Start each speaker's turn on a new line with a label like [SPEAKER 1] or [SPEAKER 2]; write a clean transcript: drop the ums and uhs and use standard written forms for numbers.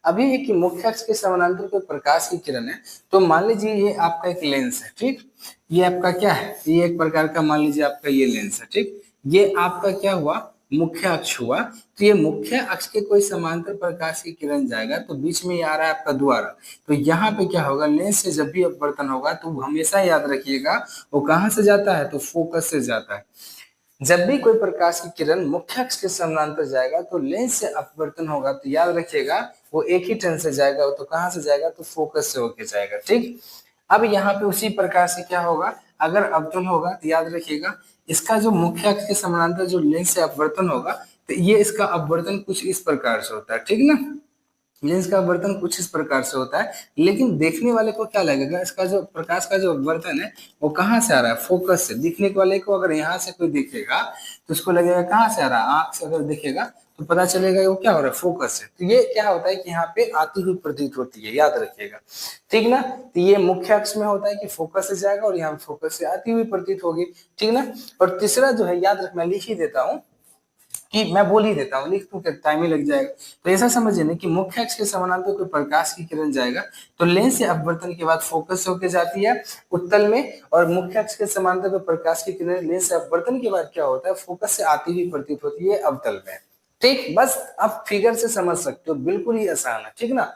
[SPEAKER 1] अभी ये कि मुख्य अक्ष के समानांतर कोई प्रकाश की किरण है, तो मान लीजिए ये आपका एक लेंस है, ठीक। ये आपका क्या है, ये एक प्रकार का मान लीजिए आपका ये लेंस है, ठीक। ये आपका क्या हुआ, मुख्य अक्ष हुआ। तो ये मुख्य अक्ष के कोई समांतर प्रकाश की किरण जाएगा तो बीच में ये आ रहा है आपका द्वारा। तो यहाँ पे क्या होगा, लेंस से जब भी अपवर्तन होगा तो हमेशा याद रखिएगा वो कहाँ से जाता है, तो फोकस से जाता है। जब भी कोई प्रकाश की किरण मुख्य अक्ष के समानांतर जाएगा तो लेंस से अपवर्तन होगा, तो याद रखिएगा वो एक ही टर्न से जाएगा, तो कहाँ से जाएगा, तो फोकस से होके जाएगा, ठीक। अब यहाँ पे उसी प्रकार से क्या होगा, अगर अवतल होगा तो याद रखिएगा इसका जो मुख्य अक्ष के समानांतर जो लेंस से अपवर्तन होगा, तो ये इसका अपवर्तन कुछ इस प्रकार से होता है, ठीक ना। लेंस का अपवर्तन कुछ इस प्रकार से होता है, लेकिन देखने वाले को क्या लगेगा, इसका जो प्रकाश का जो अपवर्तन है वो कहाँ से आ रहा है, फोकस से। दिखने वाले को अगर यहाँ से कोई दिखेगा तो उसको लगेगा कहाँ से आ रहा है, आंख से अगर दिखेगा तो पता चलेगा वो क्या हो रहा है, फोकस से। तो ये क्या होता है कि यहाँ पे आती हुई प्रतीत होती है, याद रखिएगा, ठीक ना। तो ये मुख्य अक्ष में होता है कि फोकस से जाएगा और यहाँ फोकस से आती हुई प्रतीत होगी, ठीक ना। और तीसरा जो है, याद रखना, लिख ही देता हूँ कि मैं बोल ही देता हूँ, लिख दूं क्या, टाइम ही लग जाएगा। तो ऐसा समझिए ना कि मुख्य अक्ष के समानांतर कोई प्रकाश की किरण जाएगा तो लेंस से अपवर्तन के बाद फोकस होकर जाती है उत्तल में, और मुख्य अक्ष के समानांतर कोई प्रकाश की किरण लेंस से अपवर्तन के बाद क्या होता है, फोकस से आती हुई प्रतीत होती है अवतल में, ठीक। बस आप फिगर से समझ सकते हो, बिल्कुल ही आसान है, ठीक ना।